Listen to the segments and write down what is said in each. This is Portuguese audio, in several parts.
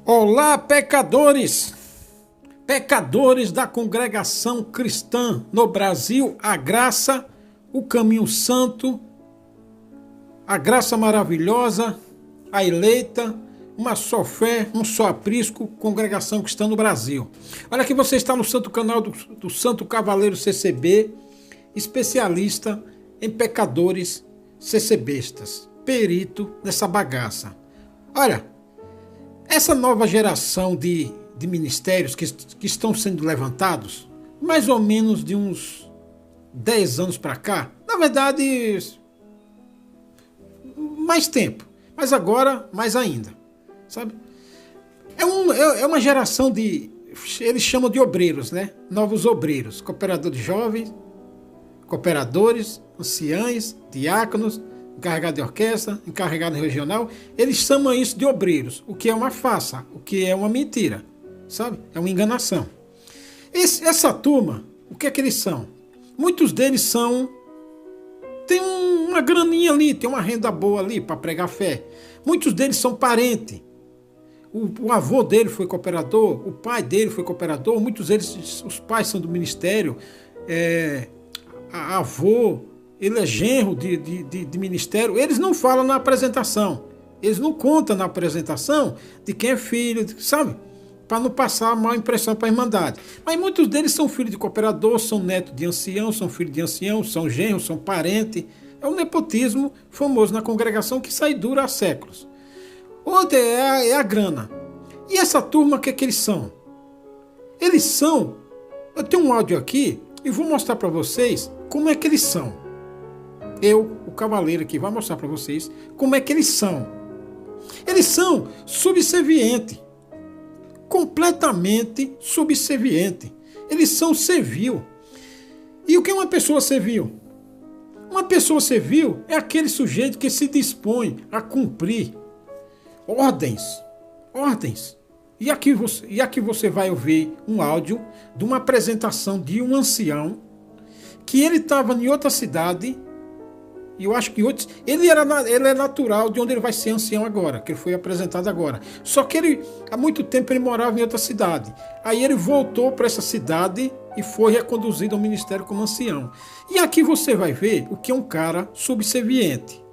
Olá, pecadores! Pecadores da congregação cristã no Brasil, a graça, o caminho santo, a graça maravilhosa, a eleita, uma só fé, um só aprisco, congregação cristã no Brasil. Olha que você está no santo canal do Santo Cavaleiro CCB, especialista em pecadores CCBistas, perito nessa bagaça. Olha, essa nova geração de ministérios que estão sendo levantados, mais ou menos de uns 10 anos para cá, na verdade, mais tempo, mas agora mais ainda, sabe? É uma geração de, eles chamam de obreiros, né? Novos obreiros, cooperadores jovens, cooperadores, anciães, diáconos, encarregado de orquestra, encarregado regional, eles chamam isso de obreiros, o que é uma farsa, o que é uma mentira, sabe? É uma enganação. Essa turma, o que é que eles são? Muitos deles tem uma graninha ali, tem uma renda boa ali para pregar fé. Muitos deles são parentes. O avô dele foi cooperador, o pai dele foi cooperador, muitos deles, os pais são do ministério, avô, ele é genro de ministério, eles não falam na apresentação, eles não contam na apresentação de quem é filho, sabe? Para não passar má impressão para a Irmandade. Mas muitos deles são filhos de cooperador, são netos de ancião, são filhos de ancião, são genros, são parentes. É um nepotismo famoso na congregação que sai dura há séculos. Outra é a grana. E essa turma, o que é que eles são? Eles são, eu tenho um áudio aqui e vou mostrar para vocês como é que eles são. O cavaleiro aqui, vai mostrar para vocês como é que eles são. Eles são subservientes. Completamente subserviente. Eles são servil. E o que é uma pessoa servil? Uma pessoa servil é aquele sujeito que se dispõe a cumprir ordens. Ordens. E aqui você vai ouvir um áudio de uma apresentação de um ancião que ele estava em outra cidade. E eu acho que ele é natural de onde ele vai ser ancião agora, que ele foi apresentado agora. Só que ele, há muito tempo, ele morava em outra cidade. Aí ele voltou para essa cidade e foi reconduzido ao ministério como ancião. E aqui você vai ver o que é um cara subserviente.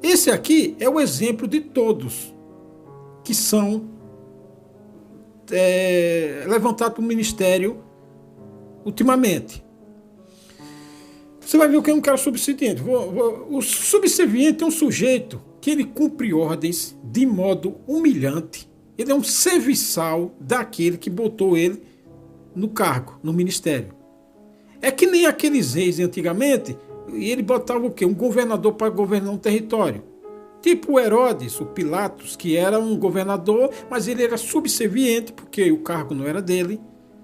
Esse aqui é o exemplo de todos que são levantados para o ministério ultimamente. Você vai ver o que é um cara subserviente. O subserviente é um sujeito que ele cumpre ordens de modo humilhante. Ele é um serviçal daquele que botou ele no cargo, no ministério. É que nem aqueles reis antigamente, e ele botava o quê? Um governador para governar um território. Tipo o Herodes, o Pilatos, que era um governador, mas ele era subserviente, porque o cargo não era dele.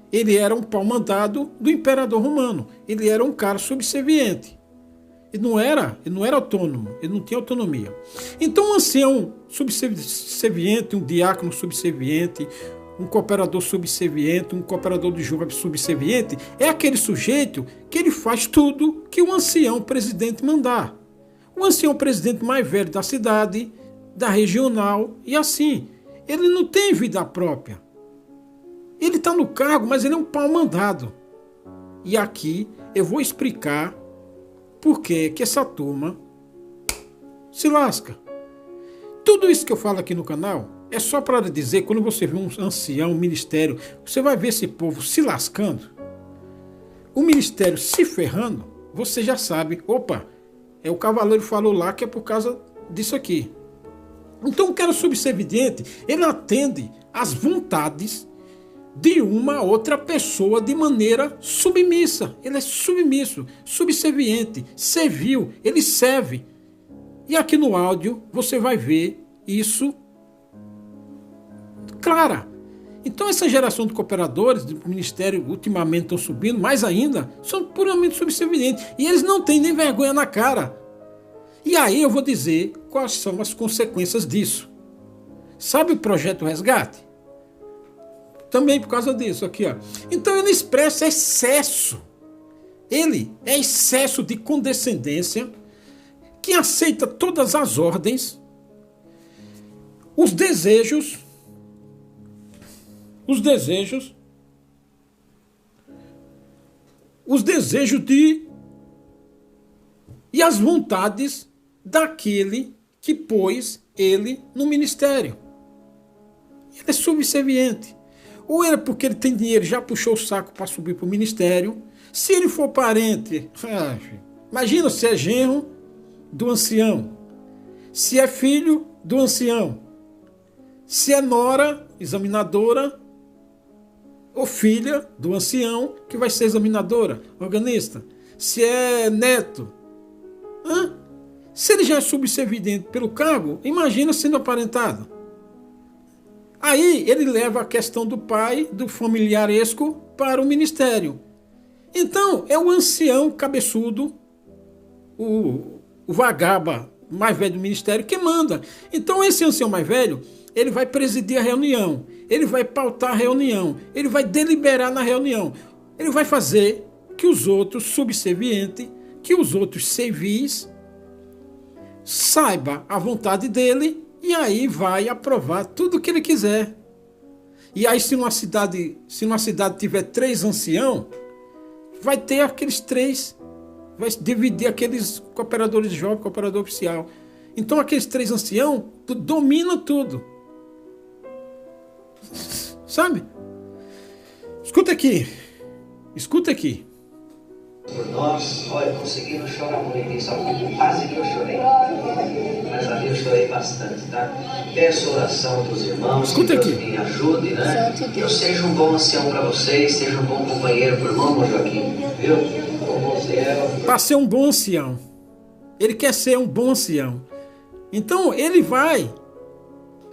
Ele era um pau-mandado do imperador romano. Ele era um cara subserviente. Ele não era autônomo, ele não tinha autonomia. Então, um ancião subserviente, um diácono subserviente, um cooperador subserviente, um cooperador de jovem subserviente, é aquele sujeito que ele faz tudo que o ancião presidente mandar. O ancião presidente mais velho da cidade, da regional, e assim. Ele não tem vida própria. Ele está no cargo, mas ele é um pau-mandado. E aqui eu vou explicar por que essa turma se lasca. Tudo isso que eu falo aqui no canal é só para dizer, quando você vê um ancião, um ministério, você vai ver esse povo se lascando, o ministério se ferrando, você já sabe, opa, o cavaleiro falou lá que é por causa disso aqui. Então o cara subserviente, ele atende às vontades de uma outra pessoa de maneira submissa. Ele é submisso, subserviente, servil, ele serve. E aqui no áudio você vai ver isso clara. Então essa geração de cooperadores do ministério ultimamente estão subindo, mais ainda, são puramente subservientes. E eles não têm nem vergonha na cara. E aí eu vou dizer quais são as consequências disso. Sabe o projeto Resgate? Também por causa disso aqui, ó. Então ele expressa excesso. Ele é excesso de condescendência, que aceita todas as ordens, os desejos os desejos e as vontades daquele que pôs ele no ministério. Ele é subserviente. Ou é porque ele tem dinheiro, já puxou o saco para subir para o ministério. Se ele for parente, imagina se é genro do ancião, se é filho do ancião, se é nora, examinadora, ou filha do ancião, que vai ser examinadora, organista, se é neto. Se ele já é subserviente pelo cargo, imagina sendo aparentado. Aí ele leva a questão do pai, do familiaresco, para o ministério. Então, é o ancião cabeçudo, o vagaba mais velho do ministério, que manda. Então, esse ancião mais velho, ele vai presidir a reunião, ele vai pautar a reunião, ele vai deliberar na reunião, ele vai fazer que os outros subservientes, que os outros servis, saiba a vontade dele e aí vai aprovar tudo o que ele quiser. E aí, se numa cidade tiver 3 anciãos, vai ter aqueles 3, vai dividir aqueles cooperadores jovens, cooperador oficial. Então, aqueles 3 anciãos dominam tudo. Sabe? Escuta aqui. Por nós, olha, consegui não chorar muito, só que quase que eu chorei. Mas ali eu chorei bastante, tá? Peço oração dos irmãos, que Deus me ajude, né? Que eu seja um bom ancião para vocês, seja um bom companheiro pro irmão Joaquim, viu? Para ser um bom ancião. Ele quer ser um bom ancião. Então ele vai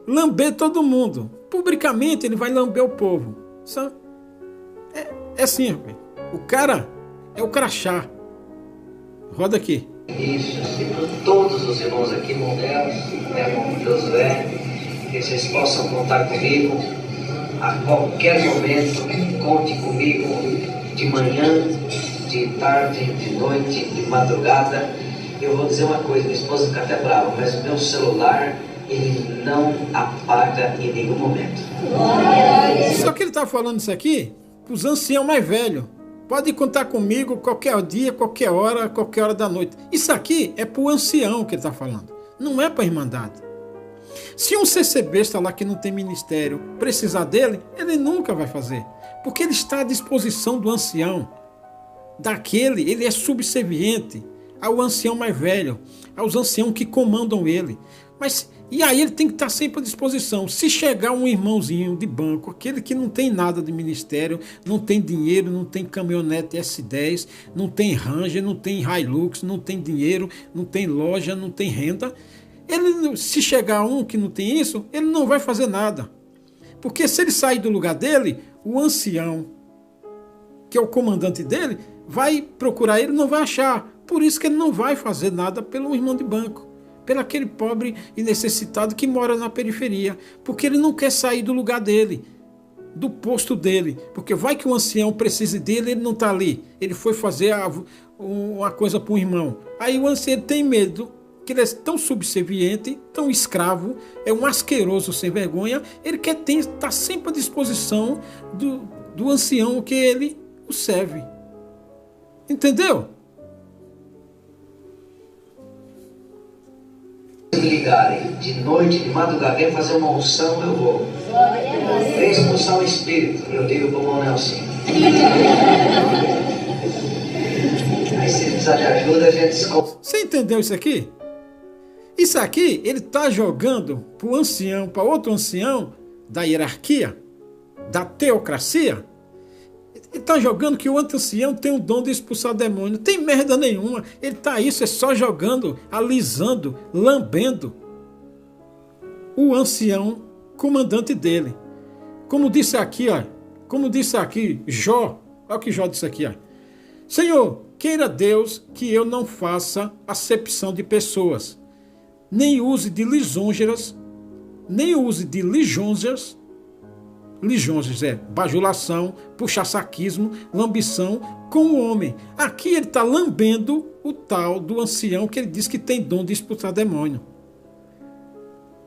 lamber todo mundo. Publicamente ele vai lamber o povo. Sabe? É assim, rapaz. O cara é o crachá. Roda aqui. Isso, e para todos os irmãos aqui, modernos, irmão Josué, que vocês possam contar comigo a qualquer momento. Conte comigo de manhã, de tarde, de noite, de madrugada. Eu vou dizer uma coisa, minha esposa fica até brava, mas o meu celular, ele não apaga em nenhum momento. Só que ele está falando isso aqui para os anciãos mais velhos. Pode contar comigo qualquer dia, qualquer hora da noite. Isso aqui é para o ancião que ele está falando. Não é para a irmandade. Se um CCB está lá que não tem ministério precisar dele, ele nunca vai fazer. Porque ele está à disposição do ancião. Daquele, ele é subserviente ao ancião mais velho, aos anciãos que comandam ele. E aí ele tem que estar sempre à disposição. Se chegar um irmãozinho de banco, aquele que não tem nada de ministério, não tem dinheiro, não tem caminhonete S10, não tem Ranger, não tem Hilux, não tem dinheiro, não tem loja, não tem renda, se chegar um que não tem isso, ele não vai fazer nada. Porque se ele sair do lugar dele, o ancião, que é o comandante dele, vai procurar ele, não vai achar. Por isso que ele não vai fazer nada pelo irmão de banco, pelo aquele pobre e necessitado que mora na periferia, porque ele não quer sair do lugar dele, do posto dele, porque vai que o ancião precise dele, ele não está ali, ele foi fazer uma coisa para um irmão. Aí o ancião tem medo, que ele é tão subserviente, tão escravo, é um asqueroso sem vergonha, ele quer estar sempre à disposição do ancião que ele o serve. Entendeu? Se me ligarem de noite, de madrugada, vem fazer uma unção, eu vou. Vem expulsar o espírito, eu digo para o Nelson. Aí se precisar de ajuda, a gente escolhe. Você entendeu isso aqui? Isso aqui, ele está jogando para o ancião, para outro ancião da hierarquia, da teocracia. Ele está jogando que o outro ancião tem o dom de expulsar demônio. Não tem merda nenhuma. Ele está isso, é só jogando, alisando, lambendo o ancião comandante dele. Como disse aqui, Jó. Olha o que Jó disse aqui, ó. Senhor, queira Deus que eu não faça acepção de pessoas, nem use de lisonjas, lisonjas é bajulação, puxa-saquismo, lambição com o homem. Aqui ele está lambendo o tal do ancião que ele diz que tem dom de expulsar demônio.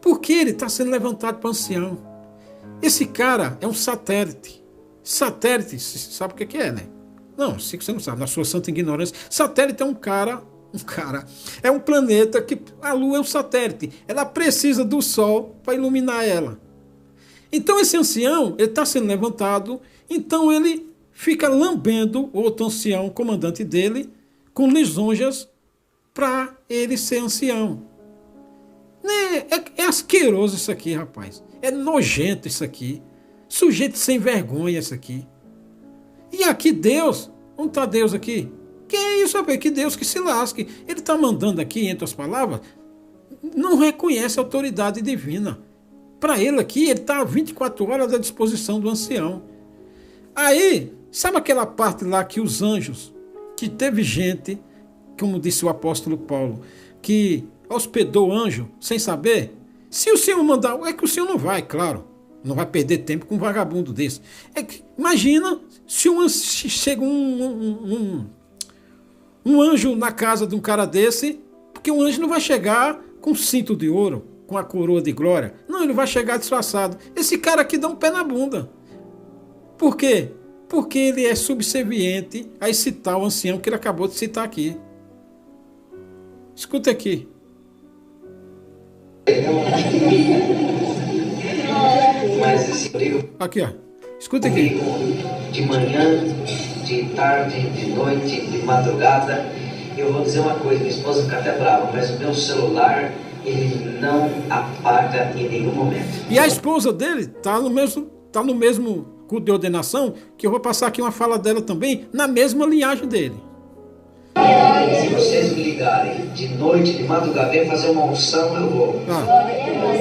Porque ele está sendo levantado para o ancião. Esse cara é um satélite. Satélite, sabe o que é, né? Não, sei que você não sabe, na sua santa ignorância. Satélite é é um planeta que a Lua é um satélite. Ela precisa do Sol para iluminar ela. Então esse ancião, ele está sendo levantado, então ele fica lambendo o outro ancião, comandante dele, com lisonjas para ele ser ancião. É asqueroso isso aqui, rapaz. É nojento isso aqui. Sujeito sem vergonha isso aqui. E aqui Deus, onde está Deus aqui? Que é isso, rapaz? Que Deus que se lasque. Ele está mandando aqui, entre as palavras, não reconhece a autoridade divina. Para ele aqui, ele está 24 horas à disposição do ancião. Aí, sabe aquela parte lá que os anjos, que teve gente, como disse o apóstolo Paulo, que hospedou anjo sem saber? Se o Senhor mandar, é que o Senhor não vai, claro. Não vai perder tempo com um vagabundo desse. Imagina se chega um anjo na casa de um cara desse, porque um anjo não vai chegar com cinto de ouro, com a coroa de glória. Não, ele vai chegar disfarçado. Esse cara aqui dá um pé na bunda. Por quê? Porque ele é subserviente a esse tal ancião que ele acabou de citar aqui. Escuta aqui. Mas esse brigo aqui, ó. Escuta aqui. De manhã, de tarde, de noite, de madrugada. Eu vou dizer uma coisa, minha esposa fica até brava, mas o meu celular, ele não apaga em nenhum momento. E a esposa dele tá no mesmo culto de ordenação, que eu vou passar aqui uma fala dela também, na mesma linhagem dele. Se vocês me ligarem de noite, de madrugada, vem fazer uma unção, eu vou.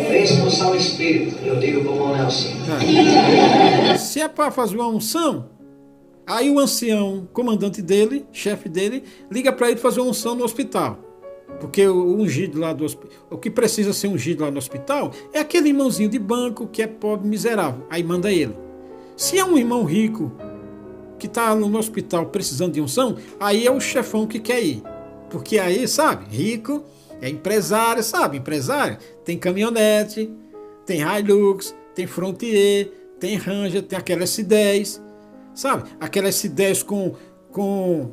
Vem expulsar o espírito, eu digo como o Nelson. Se é para fazer uma unção, aí o ancião, comandante dele, chefe dele, liga para ele fazer uma unção no hospital. Porque o ungido lá do hospital, o que precisa ser ungido lá no hospital é aquele irmãozinho de banco que é pobre, miserável. Aí manda ele. Se é um irmão rico que está no hospital precisando de unção, aí é o chefão que quer ir. Porque aí, sabe, rico é empresário, sabe? Empresário tem caminhonete, tem Hilux, tem Frontier, tem Ranger, tem aquela S10, sabe? Aquela S10 com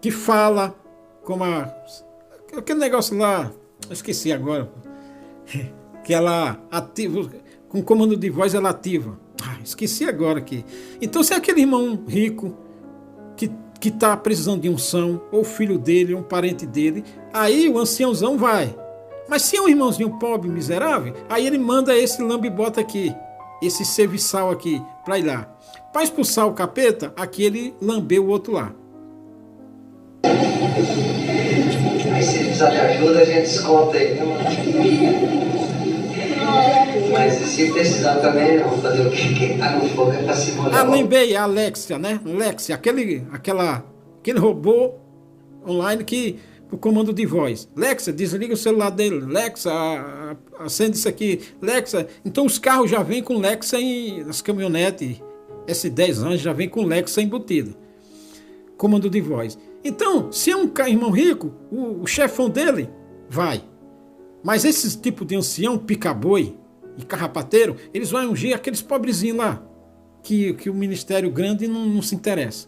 que fala como aquele negócio lá, eu esqueci agora, que ela ativa, com comando de voz ela ativa. Esqueci agora aqui. Então, se é aquele irmão rico que está precisando de unção, ou filho dele, ou um parente dele, aí o anciãozão vai. Mas se é um irmãozinho pobre, miserável, aí ele manda esse lambe-bota aqui, esse serviçal aqui, para ir lá. Para expulsar o capeta, aqui ele lambeu o outro lá. Aí se precisar de ajuda, a gente desconta aí. Mas se precisar também, vamos fazer o quê? Quem tá no fogo é pra se molhar. Lembrei, a Alexia, né? Alexia, aquele robô online que o comando de voz. Alexa, desliga o celular dele. Alexa, acende isso aqui. Alexa, então os carros já vêm com Alexa as caminhonetes S10 anos já vem com Alexa embutida. Comando de voz. Então, se é um irmão rico, o chefão dele vai. Mas esses tipos de ancião, pica-boi e carrapateiro, eles vão ungir aqueles pobrezinhos lá, que o ministério grande não se interessa.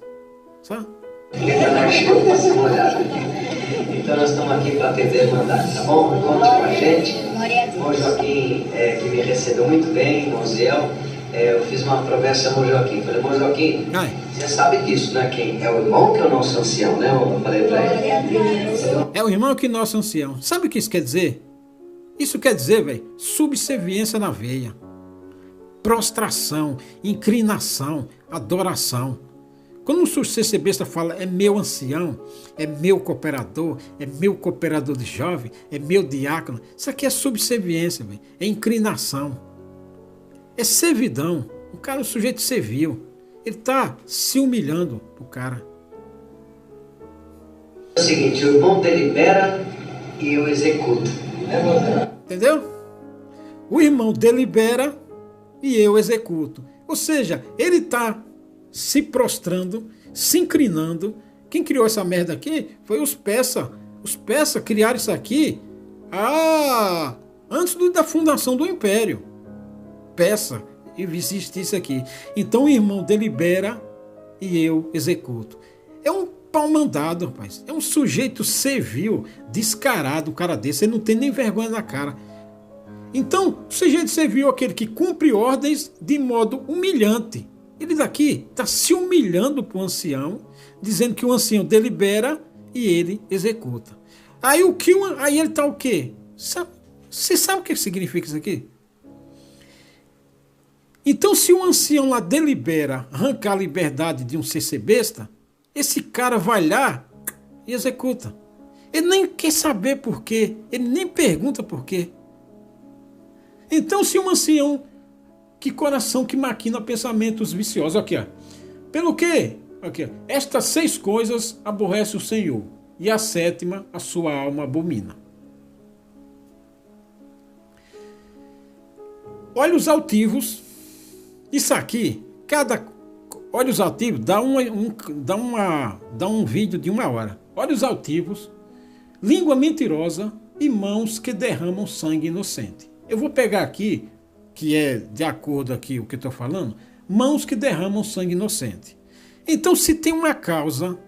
Sabe? Então nós estamos aqui para atender mandados, tá bom? Conte com a gente. O Joaquim, que me recebeu muito bem, o Ziel, eu fiz uma promessa ao Joaquim. Falei, irmão Joaquim, você sabe disso, né? Quem é o irmão que é o nosso ancião, né? Eu falei para ele. É o irmão que é o nosso ancião. Sabe o que isso quer dizer? Isso quer dizer, velho, subserviência na veia, prostração, inclinação, adoração. Quando o CCBista fala é meu ancião, é meu cooperador de jovem, é meu diácono, isso aqui é subserviência, véio, é inclinação, é servidão. O cara, o sujeito servil, ele está se humilhando pro cara. É o seguinte, o irmão delibera e eu executo. Entendeu? O irmão delibera e eu executo. Ou seja, ele está se prostrando, se inclinando. Quem criou essa merda aqui foi os persas. Os persas criaram isso aqui antes da fundação do Império Persa. existe isso aqui. Então o irmão delibera e eu executo. É um pau mandado, rapaz. É um sujeito servil, descarado, um cara desse. Ele não tem nem vergonha na cara. Então, o sujeito servil é aquele que cumpre ordens de modo humilhante. Ele daqui está se humilhando para o ancião, dizendo que o ancião delibera e ele executa. Aí ele está o quê? Você sabe o que significa isso aqui? Então, se o ancião lá delibera arrancar a liberdade de um CC besta, esse cara vai lá e executa. Ele nem quer saber por quê, ele nem pergunta por quê. Então, se um ancião, que coração que maquina pensamentos viciosos, aqui, ó. Pelo quê? Aqui, ó. Estas 6 coisas aborrece o Senhor, e a 7ª a sua alma abomina. Olhos altivos, isso aqui, olhos altivos dá um vídeo de 1 hora. Olhos altivos, língua mentirosa e mãos que derramam sangue inocente. Eu vou pegar aqui, que é de acordo aqui o que eu estou falando, mãos que derramam sangue inocente. Então, se tem uma causa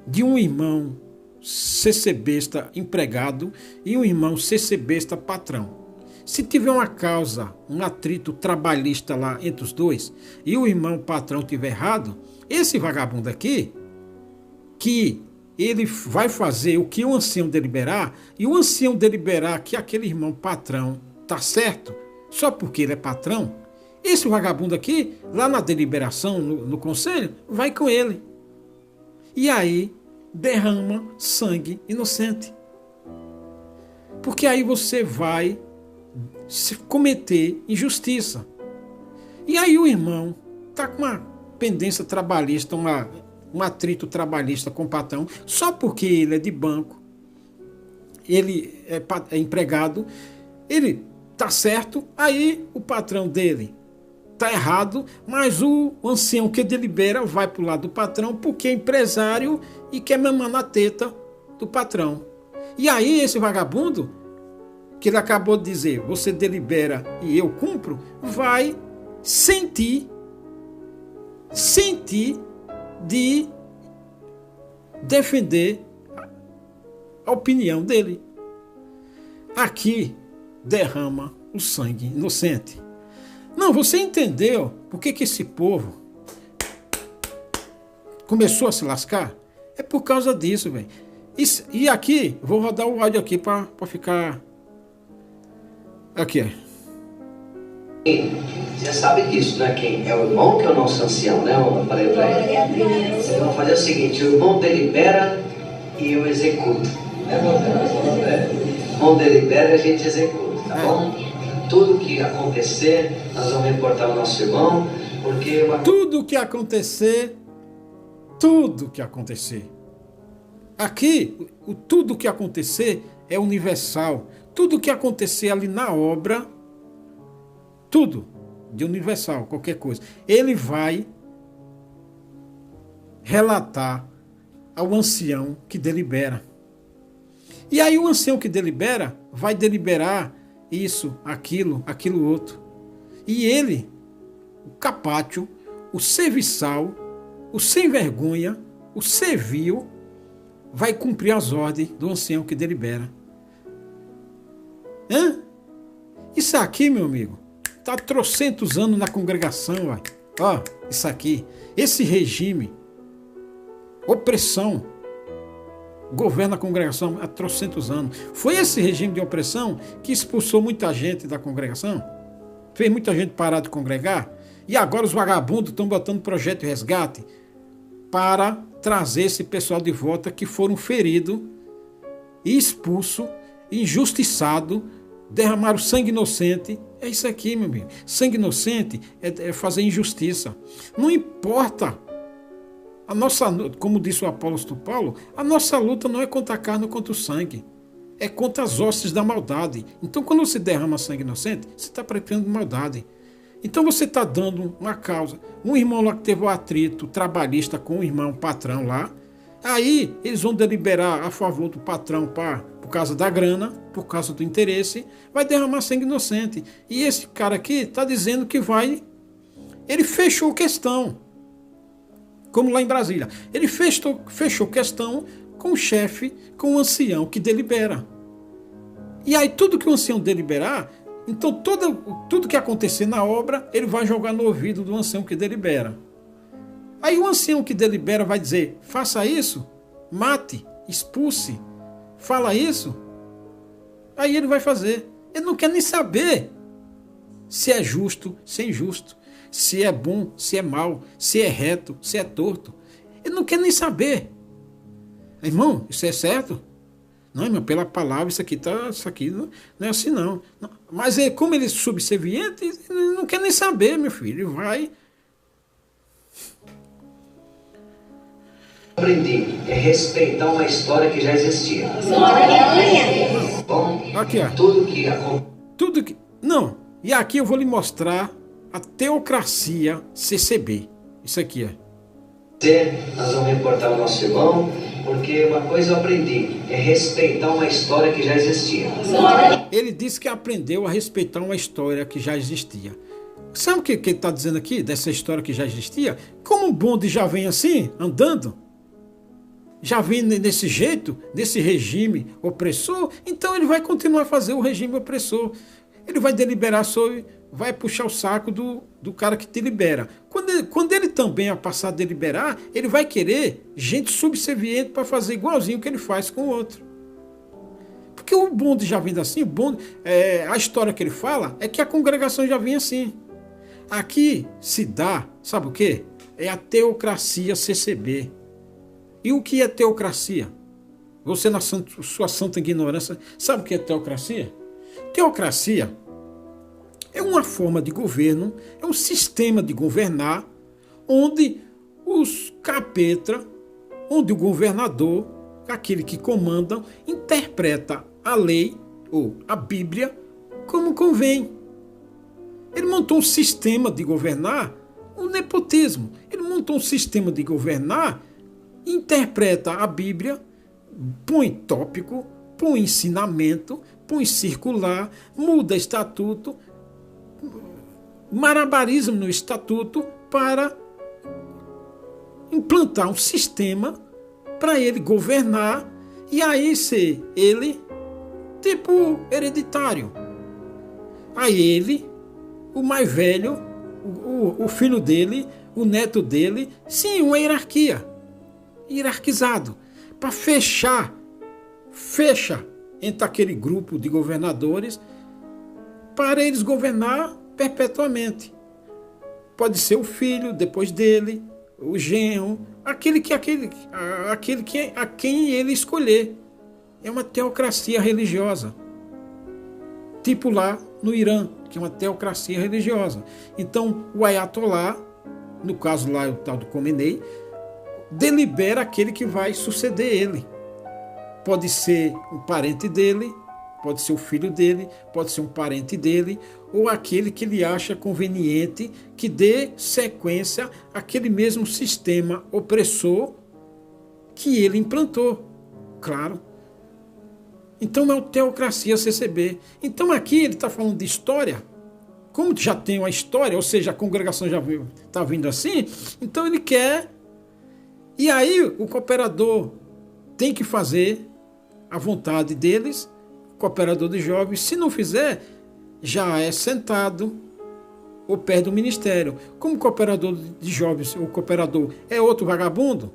de um irmão CC besta empregado e um irmão CC besta patrão, se tiver uma causa, um atrito trabalhista lá entre os dois, e o irmão patrão tiver errado, esse vagabundo aqui, que ele vai fazer o que o ancião deliberar, e o ancião deliberar que aquele irmão patrão está certo, só porque ele é patrão, esse vagabundo aqui, lá na deliberação, no conselho, vai com ele. E aí derrama sangue inocente. Porque aí você vai se cometer injustiça. E aí o irmão está com uma pendência trabalhista, um atrito trabalhista com o patrão, só porque ele é de banco, ele é empregado, ele está certo, aí o patrão dele está errado, mas o ancião que delibera vai para o lado do patrão porque é empresário e quer mamar na teta do patrão. E aí esse vagabundo, que ele acabou de dizer, você delibera e eu cumpro, vai sentir de defender a opinião dele. Aqui derrama o sangue inocente. Não, você entendeu por que esse povo começou a se lascar? É por causa disso, velho. E aqui, vou rodar o áudio aqui para ficar... Aqui, Você sabe disso, né? Quem é o irmão que é o nosso ancião, né? Eu falei para ele. Vocês vão fazer o seguinte: o irmão delibera e eu executo. O irmão delibera e a gente executa, tá bom? Tudo que acontecer, nós vamos reportar ao nosso irmão, porque... Tudo que acontecer. Aqui, tudo que acontecer é universal. Tudo que acontecer ali na obra, tudo de universal, qualquer coisa, ele vai relatar ao ancião que delibera. E aí o ancião que delibera vai deliberar isso, aquilo outro. E ele, o capátio, o serviçal, o sem vergonha, o servil, vai cumprir as ordens do ancião que delibera. Isso aqui, meu amigo, está há trocentos anos na congregação. Ó, isso aqui, esse regime, opressão, governa a congregação há trocentos anos. Foi esse regime de opressão que expulsou muita gente da congregação, fez muita gente parar de congregar, e agora os vagabundos estão botando projeto de resgate para trazer esse pessoal de volta que foram feridos, expulsos, injustiçados, derramaram sangue inocente. É isso aqui, meu amigo. Sangue inocente é fazer injustiça. Não importa. A nossa, como disse o apóstolo Paulo, a nossa luta não é contra a carne ou contra o sangue. É contra as hostes da maldade. Então, quando você derrama sangue inocente, você está praticando maldade. Então, você está dando uma causa. Um irmão lá que teve um atrito trabalhista com um irmão patrão lá, Aí eles vão deliberar a favor do patrão por causa da grana, por causa do interesse, vai derramar sangue inocente. E esse cara aqui está dizendo que vai... Ele fechou questão, como lá em Brasília. Ele fechou questão com o chefe, com o ancião que delibera. E aí tudo que o ancião deliberar, então tudo que acontecer na obra, ele vai jogar no ouvido do ancião que delibera. Aí o ancião que delibera vai dizer, faça isso, mate, expulse, fala isso. Aí ele vai fazer. Ele não quer nem saber se é justo, se é injusto, se é bom, se é mal, se é reto, se é torto. Ele não quer nem saber. Irmão, isso é certo? Não, irmão, pela palavra, isso aqui não é assim não. Mas como ele é subserviente, ele não quer nem saber, meu filho. Ele vai... Aprendi é respeitar uma história que já existia. Bom, aqui, ó. Tudo que... Não, e aqui eu vou lhe mostrar a teocracia CCB. Isso aqui, ó. Nós vamos reportar o nosso irmão, porque uma coisa eu aprendi, é respeitar uma história que já existia. Ele disse que aprendeu a respeitar uma história que já existia. Sabe o que ele está dizendo aqui, dessa história que já existia? Como o bonde já vem assim, andando, já vem desse jeito, desse regime opressor, então ele vai continuar a fazer o regime opressor. Ele vai deliberar sobre, vai puxar o saco do cara que te libera. Quando ele também passar a deliberar, ele vai querer gente subserviente para fazer igualzinho que ele faz com o outro. Porque o bonde já vem assim, a história que ele fala é que a congregação já vem assim. Aqui se dá, sabe o quê? É a teocracia CCB. E o que é teocracia? Você, na sua santa ignorância, sabe o que é teocracia? Teocracia é uma forma de governo, é um sistema de governar, onde os capetras, onde o governador, aquele que comanda, interpreta a lei, ou a Bíblia, como convém. Ele montou um sistema de governar, o nepotismo. Ele montou um sistema de governar, interpreta a Bíblia, põe tópico, põe ensinamento, põe circular, muda estatuto, malabarismo no estatuto para implantar um sistema para ele governar e aí ser ele tipo hereditário. Aí ele, o mais velho, o filho dele, o neto dele, sim, uma hierarquizado, para fecha entre aquele grupo de governadores para eles governar perpetuamente. Pode ser o filho depois dele, o genro, aquele que a quem ele escolher. É uma teocracia religiosa. Tipo lá no Irã, que é uma teocracia religiosa. Então, o Ayatollah, no caso lá o tal do Khomeini, delibera aquele que vai suceder ele. Pode ser um parente dele, pode ser o filho dele, pode ser um parente dele, ou aquele que ele acha conveniente que dê sequência àquele mesmo sistema opressor que ele implantou. Claro. Então é a teocracia CCB. Então aqui ele está falando de história. Como já tem uma história, ou seja, a congregação já está vindo assim, então ele quer. E aí o cooperador tem que fazer a vontade deles, cooperador de jovens. Se não fizer, já é sentado ou perde o ministério. Como cooperador de jovens, o cooperador é outro vagabundo,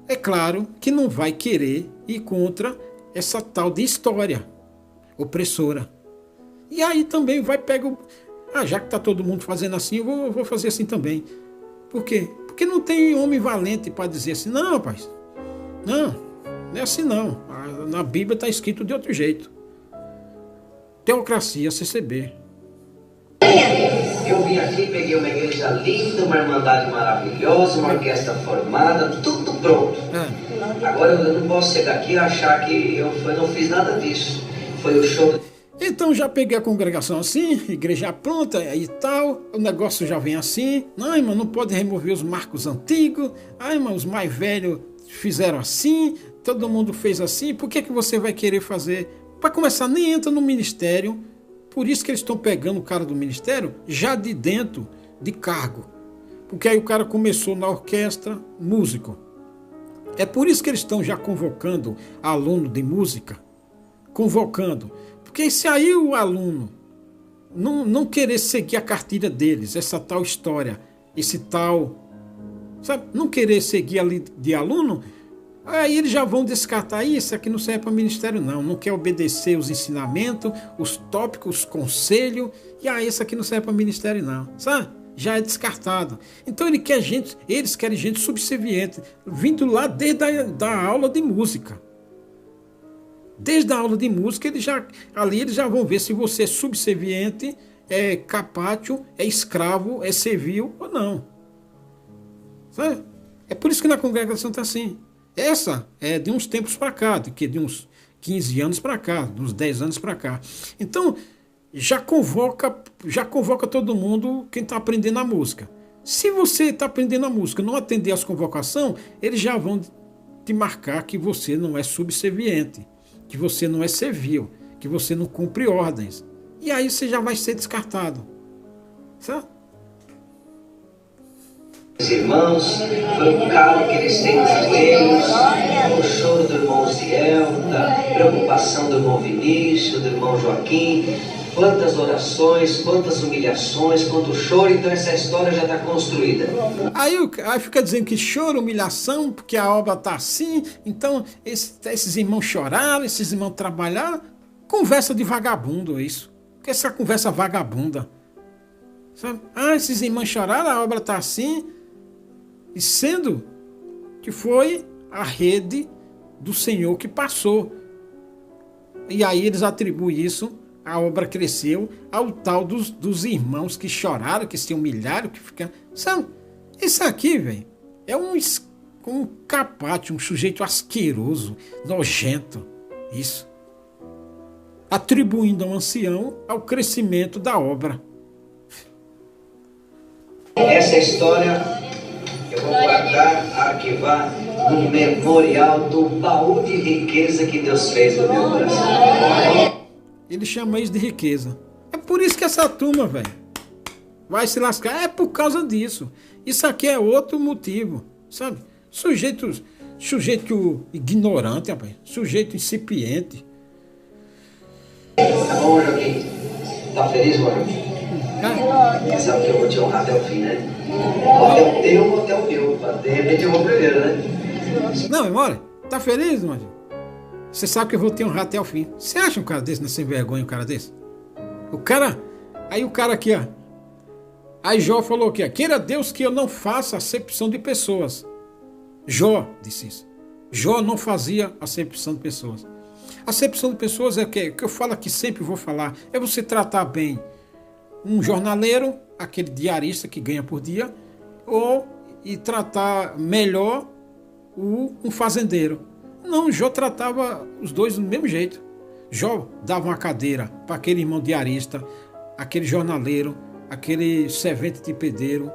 é claro que não vai querer ir contra essa tal de história opressora. E aí também vai pegar já que está todo mundo fazendo assim, eu vou fazer assim também. Por quê? Porque não tem homem valente para dizer assim, não, rapaz, não é assim não. Na Bíblia está escrito de outro jeito. Teocracia CCB. Eu vim aqui, peguei uma igreja linda, uma irmandade maravilhosa, uma orquestra formada, tudo pronto. Agora eu não posso chegar aqui e achar que eu não fiz nada disso. Foi o show. Então já peguei a congregação assim, igreja pronta e tal, o negócio já vem assim. Não, irmão, não pode remover os marcos antigos. Ah, irmão, os mais velhos fizeram assim, todo mundo fez assim, por que você vai querer fazer? Para começar, nem entra no ministério, por isso que eles estão pegando o cara do ministério já de dentro de cargo. Porque aí o cara começou na orquestra, músico. É por isso que eles estão já convocando aluno de música, convocando. Porque se aí o aluno não querer seguir a cartilha deles, essa tal história, esse tal, sabe, não querer seguir ali de aluno, aí eles já vão descartar, isso aqui não serve para ministério não quer obedecer os ensinamentos, os tópicos, os conselhos, e aí isso aqui não serve para ministério não, sabe? Já é descartado. Então eles querem gente subserviente, vindo lá desde a aula de música. Desde a aula de música, eles já vão ver se você é subserviente, é capátio, é escravo, é servil ou não. Sabe? É por isso que na congregação está assim. Essa é de uns tempos para cá, de uns 15 anos para cá, de uns 10 anos para cá. Então, já convoca todo mundo quem está aprendendo a música. Se você está aprendendo a música, não atender às convocações, eles já vão te marcar que você não é subserviente, que você não é servil, que você não cumpre ordens. E aí você já vai ser descartado. Certo? Os irmãos, pelo calo que eles têm nos joelhos, o choro do irmão Ziel, da preocupação do irmão Vinícius, do irmão Joaquim, quantas orações, quantas humilhações, quanto choro, então essa história já está construída. Aí fica dizendo que choro, humilhação, porque a obra está assim, então esses irmãos choraram, esses irmãos trabalharam. Conversa de vagabundo isso. Que essa conversa vagabunda. Sabe? Esses irmãos choraram, a obra está assim. E sendo que foi a rede do Senhor que passou. E aí eles atribuem isso, a obra cresceu, ao tal dos irmãos que choraram, que se humilharam, que ficaram... Sabe? Isso aqui, velho, é um capate, um sujeito asqueroso, nojento. Isso. Atribuindo ao ancião ao crescimento da obra. Essa história eu vou guardar, arquivar no memorial do baú de riqueza que Deus fez no meu coração. Ele chama isso de riqueza. É por isso que essa turma, velho, vai se lascar. É por causa disso. Isso aqui é outro motivo, sabe? Sujeito ignorante, rapaz. Sujeito incipiente. Tá bom, Joaquim? Tá feliz, mano? Sabe que eu vou te honrar até o fim, né? Até o teu, até o meu. De repente eu vou primeiro, né? Não, memória, tá feliz, mano? Você sabe que eu vou te honrar até o fim. Você acha um cara desse, não sem vergonha, um cara desse? Aí o cara aqui, ó. Aí Jó falou aqui, ó. Queira Deus que eu não faça acepção de pessoas. Jó disse isso. Jó não fazia acepção de pessoas. Acepção de pessoas é o que eu falo aqui, sempre vou falar. É você tratar bem um jornaleiro, aquele diarista que ganha por dia, e tratar melhor um fazendeiro. Não, Jó tratava os dois do mesmo jeito. Jó dava uma cadeira para aquele irmão diarista, aquele jornaleiro, aquele servente de pedreiro.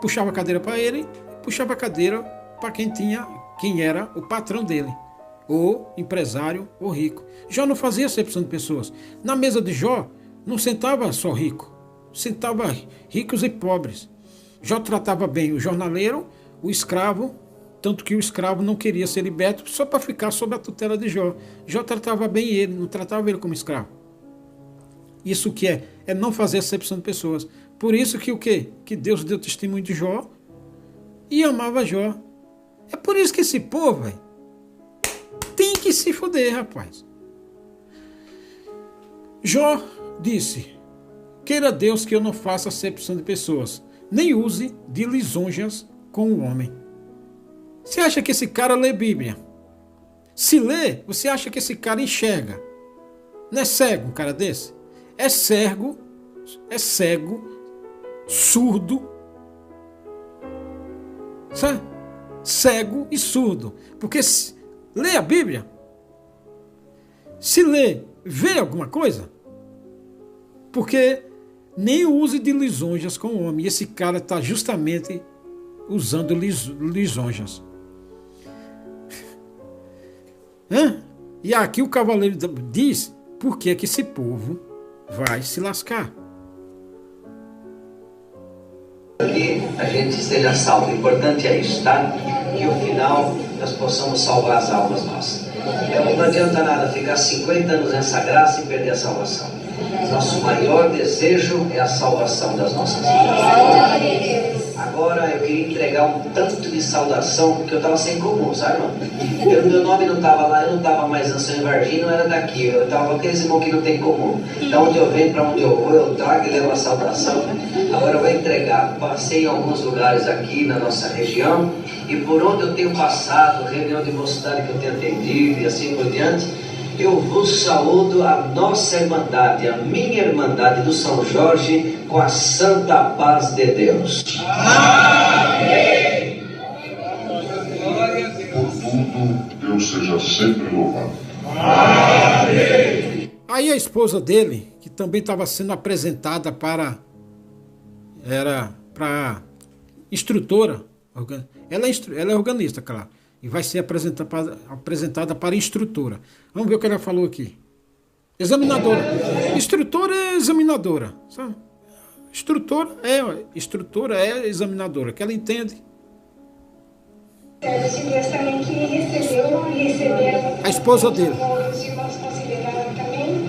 Puxava a cadeira para ele, puxava a cadeira para quem era o patrão dele, ou empresário ou rico. Jó não fazia acepção de pessoas. Na mesa de Jó não sentava só rico, sentava ricos e pobres. Jó tratava bem o jornaleiro, o escravo, tanto que o escravo não queria ser liberto só para ficar sob a tutela de Jó. Jó tratava bem ele, não tratava ele como escravo. Isso que é não fazer acepção de pessoas. Por isso que o quê? Que Deus deu testemunho de Jó e amava Jó. É por isso que esse povo, véio, tem que se foder, rapaz. Jó disse: queira Deus que eu não faça acepção de pessoas, nem use de lisonjas com o homem. Você acha que esse cara lê Bíblia? Se lê, você acha que esse cara enxerga? Não é cego um cara desse? É cego, surdo, sabe? Cego e surdo. Porque lê a Bíblia. Se lê, vê alguma coisa? Porque nem use de lisonjas com o homem. E esse cara está justamente usando lisonjas. Hã? E aqui o cavaleiro diz por que é que esse povo vai se lascar. Que a gente esteja salvo. O importante é isso, tá? Que no final nós possamos salvar as almas nossas. Não adianta nada ficar 50 anos nessa graça e perder a salvação. Nosso maior desejo é a salvação das nossas vidas. Agora eu queria entregar um tanto de saudação, porque eu estava sem comum, sabe, irmão? Meu nome não estava lá, eu não estava mais Anselmo Varginho, não era daqui. Eu estava com aqueles irmãos que não tem comum. Então, onde eu venho, para onde eu vou, eu trago e levo a saudação. Agora eu vou entregar. Passei em alguns lugares aqui na nossa região, e por onde eu tenho passado, reunião de mocidade que eu tenho atendido e assim por diante, eu vos saúdo a nossa irmandade, a minha irmandade do São Jorge, com a santa paz de Deus. Amém! Por tudo, Deus seja sempre louvado. Amém! Aí a esposa dele, que também estava sendo apresentada para instrutora, ela é organista, claro, e vai ser apresentada para instrutora. Vamos ver o que ela falou aqui. Examinadora. Instrutora é examinadora, sabe? Instrutora é examinadora, que ela entende. Os irmãos também que receberam a esposa dele. Os irmãos consideraram também.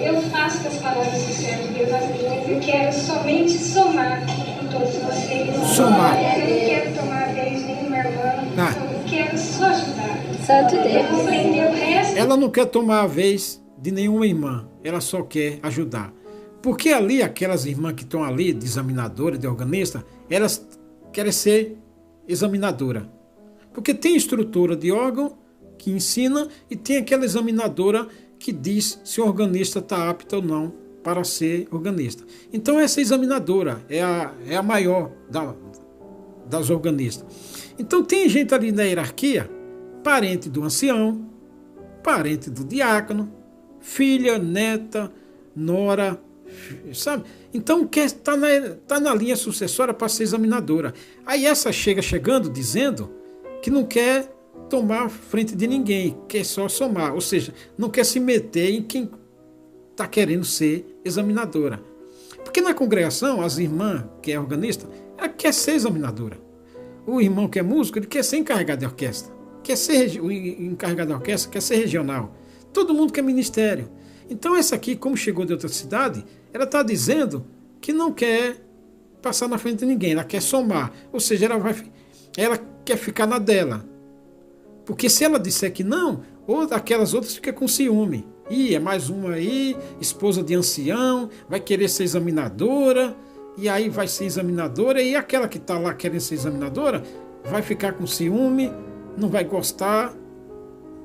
Eu faço das palavras do servo de Deus nas minhas. Eu quero somente somar com todos vocês. Somar. Eu não quero tomar a vez de nenhuma irmã. Eu quero só ajudar. Santo Deus. Compreender o resto. Ela não quer tomar a vez de nenhuma irmã. Ela só quer ajudar. Porque ali, aquelas irmãs que estão ali, de examinadora, de organista, elas querem ser examinadora. Porque tem instrutora de órgão que ensina e tem aquela examinadora que diz se o organista está apto ou não para ser organista. Então essa examinadora é a maior das organistas. Então tem gente ali na hierarquia, parente do ancião, parente do diácono, filha, neta, nora, sabe? Então tá na linha sucessória para ser examinadora. Aí essa chegando dizendo que não quer tomar frente de ninguém, quer só somar, ou seja, não quer se meter em quem está querendo ser examinadora. Porque na congregação, as irmãs que é organista, ela quer ser examinadora. O irmão que é músico, ele quer ser encarregado de orquestra. O encarregado de orquestra quer ser regional. Todo mundo quer ministério. Então essa aqui, como chegou de outra cidade, ela está dizendo que não quer passar na frente de ninguém, ela quer somar. Ou seja, ela quer ficar na dela. Porque se ela disser que não, ou aquelas outras ficam com ciúme. É mais uma aí, esposa de ancião, vai querer ser examinadora, e aí vai ser examinadora, e aquela que está lá querendo ser examinadora, vai ficar com ciúme, não vai gostar,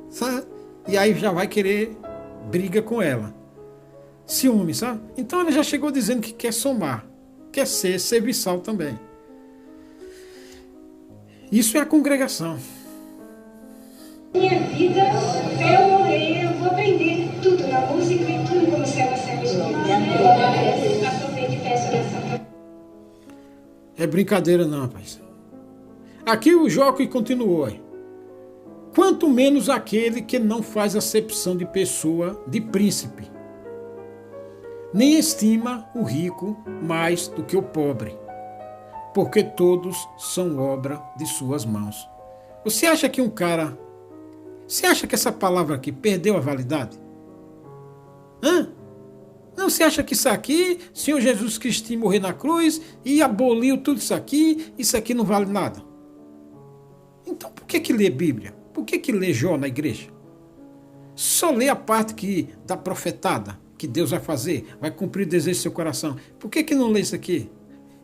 sabe? E aí já vai querer briga com ela. Ciúme, sabe? Então ela já chegou dizendo que quer somar, quer ser serviçal também. Isso é a congregação. Minha vida, até eu morrer, eu vou aprender tudo na música e tudo como se ela serve de Deus. Aproveite e peço oração. É brincadeira não, rapaz. Aqui o Jockey continuou. Quanto menos aquele que não faz acepção de pessoa, de príncipe, nem estima o rico mais do que o pobre, porque todos são obra de suas mãos. Você acha que Você acha que essa palavra aqui perdeu a validade? Não, você acha que isso aqui, Senhor Jesus Cristo morrer na cruz e aboliu tudo isso aqui não vale nada? Então por que lê Bíblia? Por que lê Jó na igreja? Só lê a parte da profetada, que Deus vai fazer, vai cumprir o desejo do seu coração. Por que não lê isso aqui?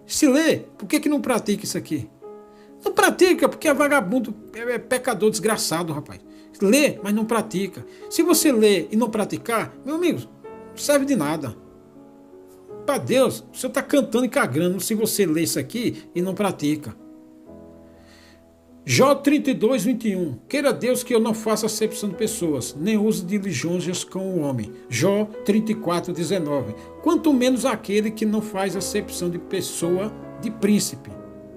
Se lê, por que não pratica isso aqui? Não pratica porque é vagabundo, é pecador desgraçado, rapaz. Lê, mas não pratica. Se você lê e não praticar, meu amigo, não serve de nada. Para Deus, o senhor está cantando e cagando se você lê isso aqui e não pratica. Jó 32, 21. Queira Deus que eu não faça acepção de pessoas, nem use de lisonjas com o homem. Jó 34, 19. Quanto menos aquele que não faz acepção de pessoa, de príncipe.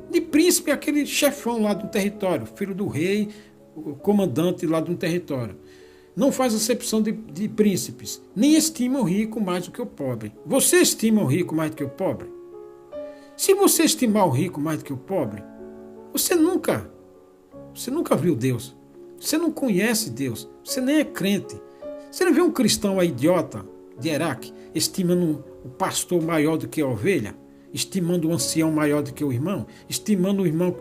De príncipe é aquele chefão lá do território, filho do rei, o comandante lá de um território. Não faz acepção de príncipes, nem estima o rico mais do que o pobre. Você estima o rico mais do que o pobre? Se você estimar o rico mais do que o pobre, você nunca viu Deus. Você não conhece Deus. Você nem é crente. Você não vê um cristão aí idiota de Iraque estimando o pastor maior do que a ovelha? Estimando o ancião maior do que o irmão? Estimando o irmão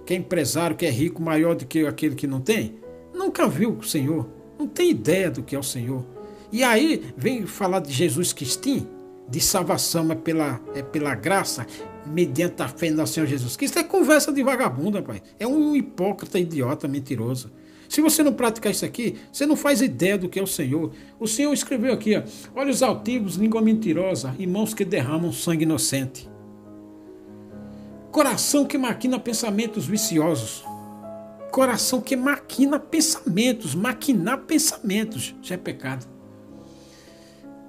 que é empresário, que é rico, maior do que aquele que não tem? Nunca viu o Senhor. Não tem ideia do que é o Senhor. E aí vem falar de Jesus Cristo, de salvação é pela graça, mediante a fé no Senhor Jesus Cristo. Isso é conversa de vagabundo, rapaz. É um hipócrita, idiota, mentiroso. Se você não praticar isso aqui, você não faz ideia do que é o Senhor. O Senhor escreveu aqui, ó, olhos altivos, língua mentirosa e mãos que derramam sangue inocente. Coração que maquina pensamentos viciosos. Coração que maquina pensamentos. Maquinar pensamentos já é pecado.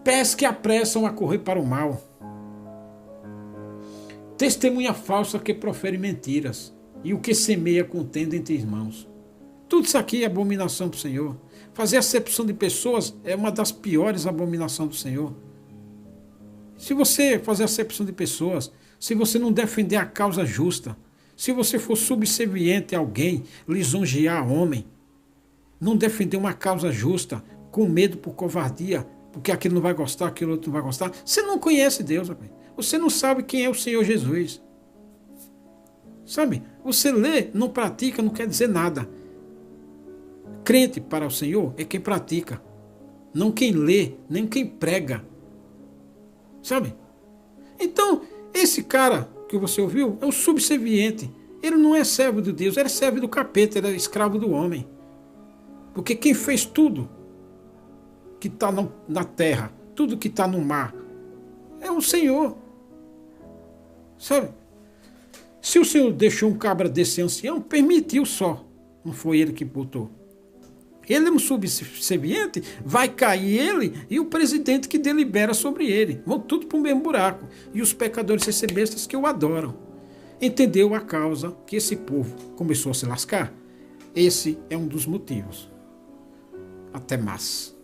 Pés que apressam a correr para o mal. Testemunha falsa que profere mentiras. E o que semeia contenda entre irmãos. Tudo isso aqui é abominação do Senhor. Fazer acepção de pessoas é uma das piores abominações do Senhor. Se você fazer acepção de pessoas, se você não defender a causa justa, se você for subserviente a alguém, lisonjear homem, não defender uma causa justa, com medo por covardia, porque aquele não vai gostar, aquele outro não vai gostar, você não conhece Deus, rapaz. Você não sabe quem é o Senhor Jesus. Sabe? Você lê, não pratica, não quer dizer nada. Crente para o Senhor é quem pratica, não quem lê, nem quem prega. Sabe? Então, esse cara que você ouviu é um subserviente. Ele não é servo de Deus, ele é servo do capeta, ele é escravo do homem. Porque quem fez tudo que está na terra, tudo que está no mar, é o Senhor. Sabe? Se o Senhor deixou um cabra desse ancião, permitiu só. Não foi ele que botou. Ele é um subserviente, vai cair ele e o presidente que delibera sobre ele. Vão tudo para o mesmo buraco. E os pecadores sem ser bestas que o adoram. Entendeu a causa que esse povo começou a se lascar? Esse é um dos motivos. Até mais.